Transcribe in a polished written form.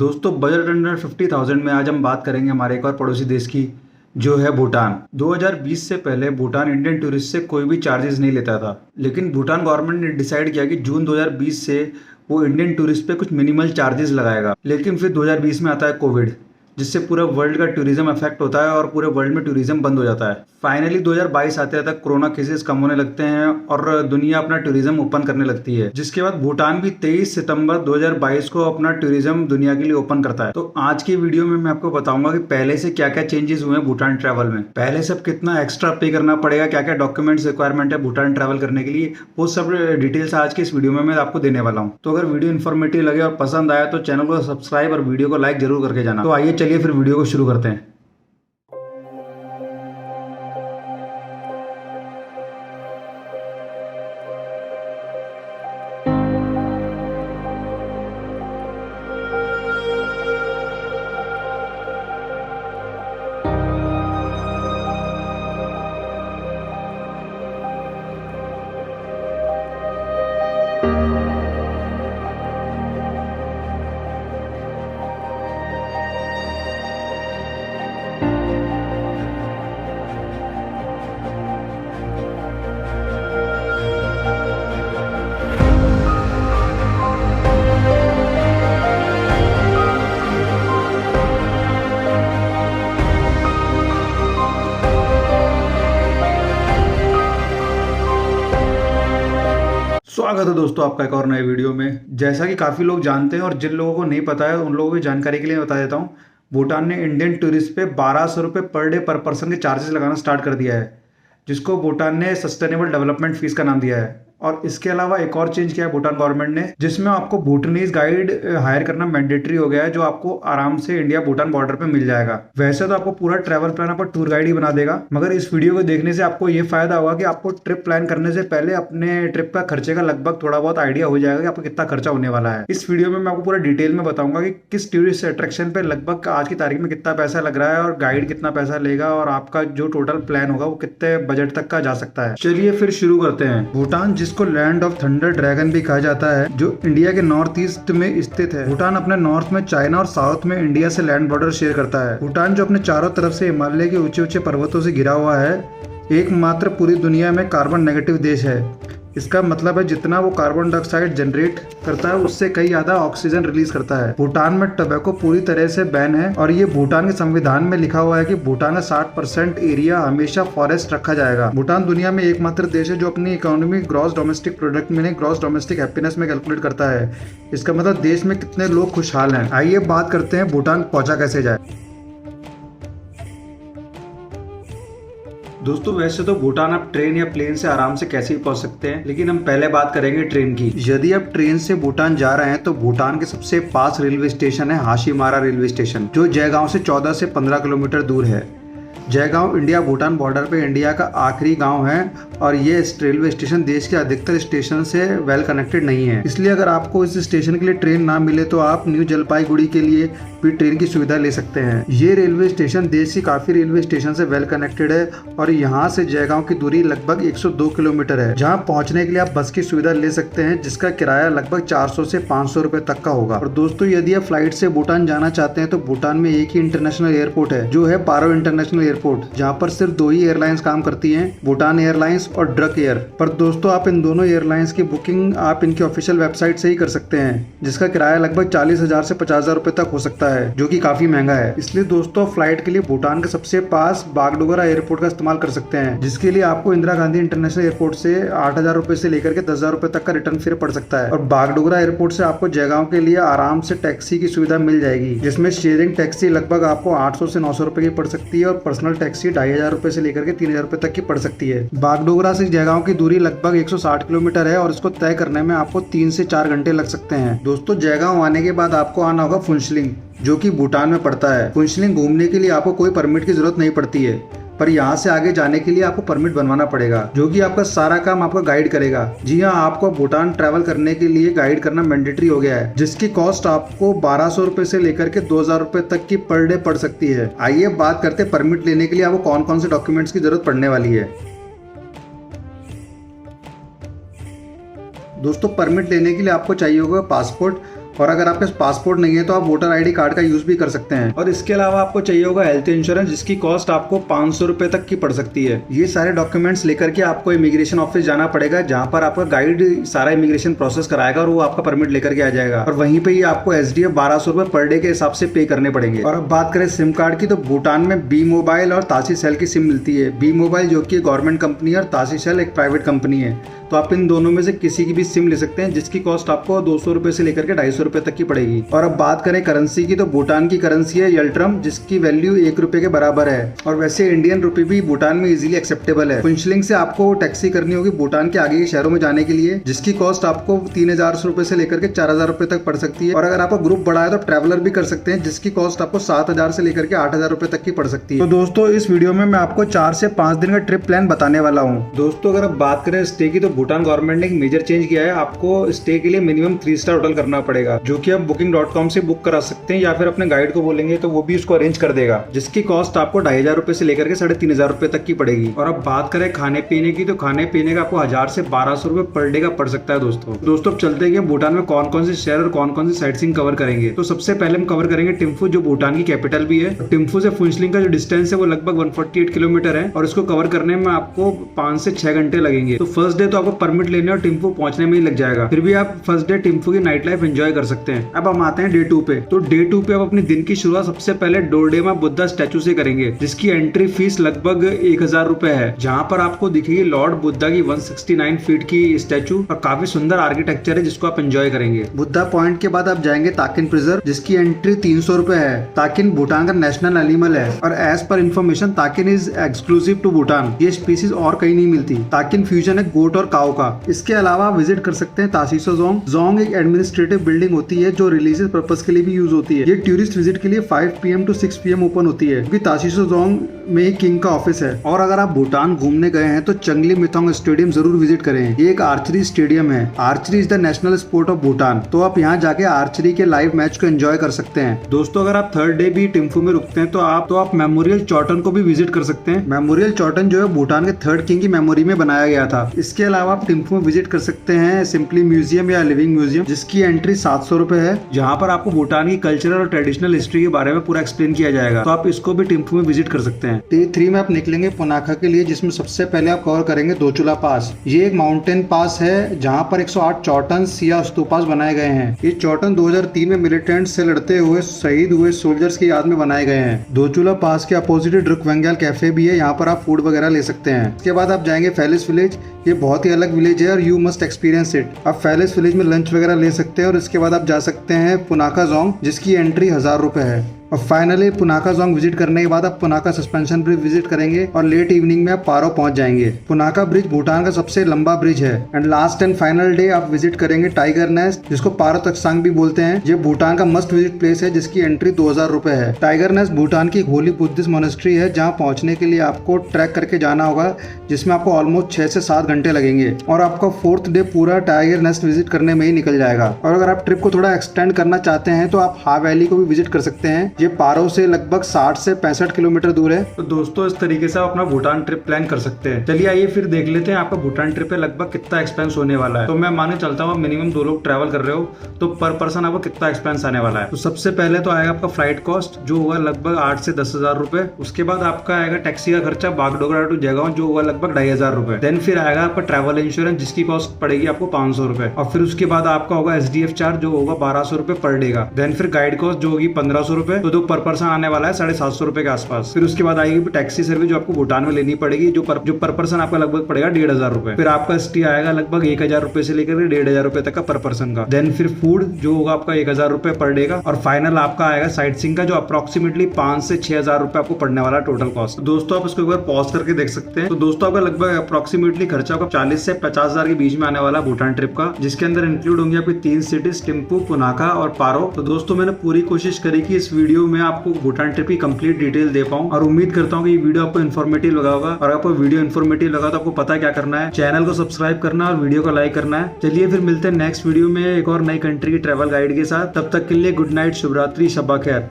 दोस्तों budget under 50,000 में आज हम बात करेंगे हमारे एक और पड़ोसी देश की, जो है भूटान। 2020 से पहले भूटान इंडियन टूरिस्ट से कोई भी चार्जेस नहीं लेता था, लेकिन भूटान गवर्नमेंट ने डिसाइड किया कि जून 2020 से वो इंडियन टूरिस्ट पे कुछ मिनिमल चार्जेस लगाएगा। लेकिन फिर 2020 में आता है कोविड, जिससे पूरा वर्ल्ड का टूरिज्म अफेक्ट होता है और पूरे वर्ल्ड में टूरिज्म बंद हो जाता है। फाइनली 2022 आते तक कोरोना केसेस कम होने लगते हैं और दुनिया अपना टूरिज्म ओपन करने लगती है, जिसके बाद भूटान भी 23 सितंबर 2022 को अपना टूरिज्म दुनिया के लिए ओपन करता है। तो आज की वीडियो में मैं आपको बताऊंगा कि पहले से क्या क्या चेंजेस हुए हैं भूटान ट्रैवल में, पहले से अब कितना एक्स्ट्रा पे करना पड़ेगा, क्या क्या डॉक्यूमेंट्स रिक्वायरमेंट है भूटान ट्रैवल करने के लिए, वो सब डिटेल्स आज के इस वीडियो में मैं आपको देने वाला हूँ। तो अगर वीडियो इन्फॉर्मेटिव लगे और पसंद आया तो चैनल को सब्सक्राइब और वीडियो को लाइक जरूर करके जाना। तो आइए चलिए फिर वीडियो को शुरू करते हैं। स्वागत है दोस्तों आपका एक और नए वीडियो में। जैसा कि काफ़ी लोग जानते हैं और जिन लोगों को नहीं पता है उन लोगों की जानकारी के लिए बता देता हूँ। भूटान ने इंडियन टूरिस्ट पे 1200 रुपये पर डे पर पर्सन के चार्जेस लगाना स्टार्ट कर दिया है, जिसको भूटान ने सस्टेनेबल डेवलपमेंट फीस का नाम दिया है। और इसके अलावा एक और चेंज किया है भूटान गवर्नमेंट ने, जिसमें आपको भूटानीज गाइड हायर करना मैंडेटरी हो गया है, जो आपको आराम से इंडिया भूटान बॉर्डर पे मिल जाएगा। वैसे तो आपको पूरा ट्रैवल प्लान आपको टूर गाइड ही बना देगा, मगर इस वीडियो को देखने से आपको ये फायदा होगा कि आपको ट्रिप प्लान करने से पहले अपने ट्रिप का खर्चे का लगभग थोड़ा बहुत आइडिया हो जाएगा कि आपको कितना खर्चा होने वाला है। इस वीडियो में मैं आपको पूरा डिटेल में बताऊंगा कि किस टूरिस्ट अट्रैक्शन पे लगभग आज की तारीख में कितना पैसा लग रहा है और गाइड कितना पैसा लेगा और आपका जो टोटल प्लान होगा वो कितने बजट तक का जा सकता है। चलिए फिर शुरू करते हैं। भूटान, जिसको लैंड ऑफ थंडर ड्रैगन भी कहा जाता है, जो इंडिया के नॉर्थ ईस्ट में स्थित है। भूटान अपने नॉर्थ में चाइना और साउथ में इंडिया से लैंड बॉर्डर शेयर करता है। भूटान, जो अपने चारों तरफ से हिमालय के ऊंचे ऊंचे पर्वतों से घिरा हुआ है, एकमात्र पूरी दुनिया में कार्बन नेगेटिव देश है। इसका मतलब है जितना वो कार्बन डाइऑक्साइड जनरेट करता है उससे कई ज्यादा ऑक्सीजन रिलीज करता है। भूटान में टबैको पूरी तरह से बैन है और ये भूटान के संविधान में लिखा हुआ है कि भूटान का 60% एरिया हमेशा फॉरेस्ट रखा जाएगा। भूटान दुनिया में एकमात्र देश है जो अपनी इकोनॉमी ग्रॉस डोमेस्टिक प्रोडक्ट में ग्रॉस डोमेस्टिक हैप्पीनेस में कैलकुलेट करता है। इसका मतलब देश में कितने लोग खुशहाल हैं। आइए बात करते हैं भूटान पहुंचा कैसे जाए। दोस्तों वैसे तो भूटान आप ट्रेन या प्लेन से आराम से कैसे भी पहुंच सकते हैं, लेकिन हम पहले बात करेंगे ट्रेन की। यदि आप ट्रेन से भूटान जा रहे हैं तो भूटान के सबसे पास रेलवे स्टेशन है हाशीमारा रेलवे स्टेशन, जो जयगांव से 14 से 15 किलोमीटर दूर है। जयगांव इंडिया भूटान बॉर्डर पे इंडिया का आखिरी गांव है और ये रेलवे स्टेशन देश के अधिकतर स्टेशन से वेल कनेक्टेड नहीं है। इसलिए अगर आपको इस स्टेशन के लिए ट्रेन ना मिले तो आप न्यू जलपाईगुड़ी के लिए भी ट्रेन की सुविधा ले सकते हैं। ये रेलवे स्टेशन देश की काफी रेलवे स्टेशन से वेल कनेक्टेड है और यहाँ से जयगांव की दूरी लगभग 102 किलोमीटर है, जहाँ पहुँचने के लिए आप बस की सुविधा ले सकते हैं, जिसका किराया लगभग 400 से 500 रुपए तक का होगा। और दोस्तों यदि आप फ्लाइट से भूटान जाना चाहते हैं तो भूटान में एक ही इंटरनेशनल एयरपोर्ट है, जो है पारो इंटरनेशनल एयरपोर्ट, जहाँ पर सिर्फ 2 ही एयरलाइंस काम करती हैं, भूटान एयरलाइंस और ड्रक एयर। पर दोस्तों आप इन दोनों एयरलाइंस की बुकिंग आप इनकी ऑफिशियल वेबसाइट से ही कर सकते हैं, जिसका किराया लगभग 40,000 से 50,000 रुपए तक हो सकता है, जो कि काफी महंगा है। इसलिए दोस्तों फ्लाइट के लिए भूटान के सबसे पास बागडोगरा एयरपोर्ट का इस्तेमाल कर सकते हैं, जिसके लिए आपको इंदिरा गांधी इंटरनेशनल एयरपोर्ट से 8,000 रुपए से लेकर के 10,000 रुपए तक का रिटर्न फेयर पड़ सकता है। और बागडोगरा एयरपोर्ट से आपको जयगांव के लिए आराम से टैक्सी की सुविधा मिल जाएगी, जिसमें शेयरिंग टैक्सी लगभग आपको 800 से 900 रुपए की पड़ सकती है और पर्सनल टैक्सी 2,500 रुपए से लेकर के 3,000 रुपए तक की पड़ सकती है। बागडोगरा से जयगांव की दूरी लगभग 160 किलोमीटर है और इसको तय करने में आपको 3 से 4 घंटे लग सकते हैं। दोस्तों जयगांव आने के बाद आपको आना होगा फुनशलिंग, जो कि भूटान में पड़ता है। फुनशलिंग घूमने के लिए आपको कोई परमिट की जरूरत नहीं पड़ती है, पर यहाँ से आगे जाने के लिए आपको परमिट बनवाना पड़ेगा, जो कि आपका सारा काम आपका गाइड करेगा। जी हाँ, आपको भूटान ट्रैवल करने के लिए गाइड करना मैंडेटरी हो गया है, जिसकी कॉस्ट आपको 1200 रुपए से लेकर के 2,000 रुपए तक की पर डे पड़ सकती है। आइए बात करते हैं परमिट लेने के लिए आपको कौन कौन से डॉक्यूमेंट्स की जरूरत पड़ने वाली है। दोस्तों परमिट लेने के लिए आपको चाहिए होगा पासपोर्ट और अगर आपके पास पासपोर्ट नहीं है तो आप वोटर ID कार्ड का यूज भी कर सकते हैं। और इसके अलावा आपको चाहिए होगा हेल्थ इंश्योरेंस, जिसकी कॉस्ट आपको 500 रुपए तक की पड़ सकती है। ये सारे डॉक्यूमेंट्स लेकर के आपको इमिग्रेशन ऑफिस जाना पड़ेगा, जहाँ पर आपका गाइड सारा इमिग्रेशन प्रोसेस कराएगा और वो आपका परमिट लेकर के आ जाएगा। और वहीं पे ही आपको SDF 1200 रुपए पर डे के हिसाब से पे करने पड़ेंगे। और अब बात करें सिम कार्ड की, तो भूटान में बी मोबाइल और तासी सेल की सिम मिलती है। बी मोबाइल जो कि गवर्नमेंट कंपनी है और तासी सेल एक प्राइवेट कंपनी है। तो आप इन दोनों में से किसी की भी सिम ले सकते हैं, जिसकी कॉस्ट आपको 200 रुपए से लेकर के 250 रुपए तक की पड़ेगी। और अब बात करें करेंसी की, तो भूटान की करेंसी है यल्ट्रम, जिसकी वैल्यू 1 रुपए के बराबर है। और वैसे इंडियन रुपए भी भूटान में इजीली एक्सेप्टेबल है। पुंछलिंग से आपको टैक्सी करनी होगी भूटान के आगे के शहरों में जाने के लिए, जिसकी कॉस्ट आपको 3000 रुपए से लेकर के 4000 रुपए तक पड़ सकती है। और अगर आपका ग्रुप बड़ा है तो ट्रैवलर भी कर सकते हैं, जिसकी कॉस्ट आपको 7000 से लेकर के 8000 रुपए तक की पड़ सकती है। तो दोस्तों इस वीडियो में मैं आपको 4 से 5 दिन का ट्रिप प्लान बताने वाला हूँ। दोस्तों अगर आप बात करें स्टे की, तो भूटान गवर्नमेंट ने मेजर चेंज किया है। आपको स्टे के लिए मिनिमम 3 स्टार होटल करना पड़ेगा, जो कि आप booking.com से बुक करा सकते हैं, या फिर अपने गाइड को बोलेंगे तो वो भी उसको अरेंज कर देगा, जिसकी कॉस्ट आपको 2500 रुपए से लेकर के 3500 रुपए तक की पड़ेगी। और अब बात करें खाने पीने की, तो खाने पीने का आपको 1000 से 1200 रुपए पर डे का पड़ सकता है। दोस्तों अब चलते हैं कि भूटान में कौन कौन से शहर और कौन कौन सी साइट सीइंग कवर करेंगे। तो सबसे पहले हम कवर करेंगे टिम्फू, जो भूटान की कैपिटल भी है। टिम्फू से फुंचलिंग का जो डिस्टेंस है वो लगभग 148 किलोमीटर है, और इसको कवर करने में आपको 5 से 6 घंटे लगेंगे। तो फर्स्ट डे तो आपको परमिट लेने और टिम्फू पहुंचने में ही लग जाएगा, फिर भी आप फर्स्ट डे टिम्फू की नाइट लाइफ एंजॉय कर सकते हैं। अब हम आते हैं डे 2 पे। तो डे 2 पे आप अपने दिन की शुरुआत सबसे पहले डोरडेमा बुद्धा स्टैचू से करेंगे, जिसकी एंट्री फीस लगभग 1000 रुपए है, जहाँ पर आपको दिखेगी लॉर्ड बुद्धा की 169 फीट की स्टैचू, और काफी सुंदर आर्किटेक्चर है जिसको आप एंजॉय करेंगे। बुद्धा पॉइंट के बाद आप जाएंगे ताकिन प्रिजर्व, जिसकी एंट्री 300 रुपए है। ताकिन भूटान का नेशनल एनिमल है, और as per information takin is exclusive to Bhutan. ये स्पीसीज और कहीं नहीं मिलती। ताकिन फ्यूजन है गोट और काऊ का। इसके अलावा आप विजिट कर सकते हैं तासीसो जोंग। जोंग एक एडमिनिस्ट्रेटिव बिल्डिंग होती है जो रिलीजियस पर्पस के लिए भी यूज होती है। ये टूरिस्ट विजिट के लिए 5 PM to 6 PM ओपन होती है, क्योंकि तासीसो जोंग में ही किंग का ऑफिस है। और अगर आप भूटान घूमने गए हैं तो चंगली मिथोंग स्टेडियम जरूर विजिट करें। ये एक आर्चरी स्टेडियम है। Archery is the national sport of Bhutan. तो आप यहाँ जाके आर्चरी के लाइव मैच को एंजॉय कर सकते हैं। दोस्तों अगर आप थर्ड डे भी टिम्फू में रुकते हैं तो आप मेमोरियल चौटन को भी विजिट कर सकते हैं। मेमोरियल चौटन जो है भूटान के 3rd किंग की मेमोरी में बनाया गया था। इसके अलावा आप टिम्फू में विजिट कर सकते हैं सिंपली म्यूजियम या लिविंग म्यूजियम, जिसकी एंट्री 700 रुपए है, जहाँ पर आपको भूटान की कल्चरल और ट्रेडिशनल हिस्ट्री के बारे में पूरा एक्सप्लेन किया जाएगा। तो आप इसको भी टिम्फू में विजिट कर सकते हैं। डे 3 में आप निकलेंगे पुनाखा के लिए, जिसमें सबसे पहले आप कवर करेंगे दोचुला पास। ये एक माउंटेन पास है जहाँ पर 108 चौटन्स या स्तूपास बनाए गए हैं। ये चौटन 2003 में मिलिटेंट्स से लड़ते हुए शहीद हुए सोल्जर्स की याद में बनाए गए हैं। दोचुला पास के अपोजिट ड्रुकवेंगल कैफे भी है, यहाँ पर आप फूड वगैरह ले सकते हैं। इसके बाद आप जाएंगे फैलिस विलेज। ये बहुत ही अलग विलेज है और यू मस्ट एक्सपीरियंस इट। आप फैलिस विलेज में लंच वगैरह ले सकते हैं, और इसके बाद आप जा सकते हैं पुनाखा जोंग, जिसकी एंट्री 1000 रुपए है। और फाइनली पुनाखा जोंग विजिट करने के बाद आप पुनाखा सस्पेंशन ब्रिज विजिट करेंगे, और लेट इवनिंग में आप पारो पहुंच जाएंगे। पुनाखा ब्रिज भूटान का सबसे लंबा ब्रिज है। And last and final day आप विजिट करेंगे टाइगर नेस्ट, जिसको पारो तक्सांग भी बोलते हैं। ये भूटान का मस्ट विजिट प्लेस है, जिसकी एंट्री 2000 रुपए है। टाइगर नेस्ट भूटान की होली बुद्धिस्ट मोनेस्ट्री है, जहाँ पहुंचने के लिए आपको ट्रैक करके जाना होगा, जिसमें आपको ऑलमोस्ट 6 से 7 घंटे लगेंगे, और आपका 4th डे पूरा टाइगर नेस्ट विजिट करने में ही निकल जाएगा। और अगर आप ट्रिप को थोड़ा एक्सटेंड करना चाहते हैं तो आप हा वैली को भी विजिट कर सकते हैं। ये पारो से लगभग 60 से 65 किलोमीटर दूर है। तो दोस्तों इस तरीके से आप अपना भूटान ट्रिप प्लान कर सकते हैं। चलिए आइए फिर देख लेते हैं आपका भूटान ट्रिप पे लगभग कितना एक्सपेंस होने वाला है। तो मैं माने चलता हूँ मिनिमम 2 लोग ट्रैवल कर रहे हो तो पर पर्सन आपको कितना एक्सपेंस आने वाला है। तो सबसे पहले तो आएगा आपका फ्लाइट कॉस्ट, जो होगा लगभग 8 से 10,000 रुपए। उसके बाद आपका आएगा टैक्सी का खर्चा बागडोगरा टू जयगांव, जो होगा लगभग 2500 रुपए। देन फिर आएगा आपका ट्रैवल इंश्योरेंस, जिसकी कॉस्ट पड़ेगी आपको 500 रुपए। और फिर उसके बाद आपका होगा SDF चार्ज, जो होगा 1200 रुपए पर डे का। देन फिर गाइड कॉस्ट जो होगी 1500 रुपए। तो पर पर्सन आने वाला है 750 रुपए के आसपास। फिर उसके बाद आएगी टैक्सी सर्विस, जो आपको भूटान में लेनी पड़ेगी, जो पर पर्सन आपका लगभग पड़ेगा 1500 रुपए। फिर आपका स्टे आएगा लगभग 1000 रुपए से लेकर 1500 रुपए तक का पर पर्सन का। देन फिर फूड जो होगा आपका 1000 रुपए पर डे का। और फाइनल आपका आएगा साइट सीइंग का, जो अप्रोक्सीमेटली 5 से 6000 रुपए आपको पड़ने वाला टोटल कॉस्ट। दोस्तों आप इसको एक बार पॉज करके देख सकते हैं। तो दोस्तों आपका लगभग अप्रोक्सीमेटली खर्चा आपका 40 से 50,000 के बीच में आने वाला भूटान ट्रिप का, जिसके अंदर इंक्लूड होंगे आपकी 3 सिटीज टिम्पू, पुनाखा और पारो। तो दोस्तों मैंने पूरी कोशिश करी कि इस वीडियो में आपको भूटान ट्रिप की कंप्लीट डिटेल दे पाऊं, और उम्मीद करता हूं कि ये वीडियो आपको इन्फॉर्मेटिव लगा होगा। और आपको वीडियो इन्फॉर्मेटिव लगा तो आपको पता है क्या करना है, चैनल को सब्सक्राइब करना और वीडियो को लाइक करना है। चलिए फिर मिलते हैं नेक्स्ट वीडियो में एक और नई कंट्री की ट्रैवल गाइड के साथ। तब तक के लिए गुड नाइट, शुभ रात्रि, शब्बा खैर।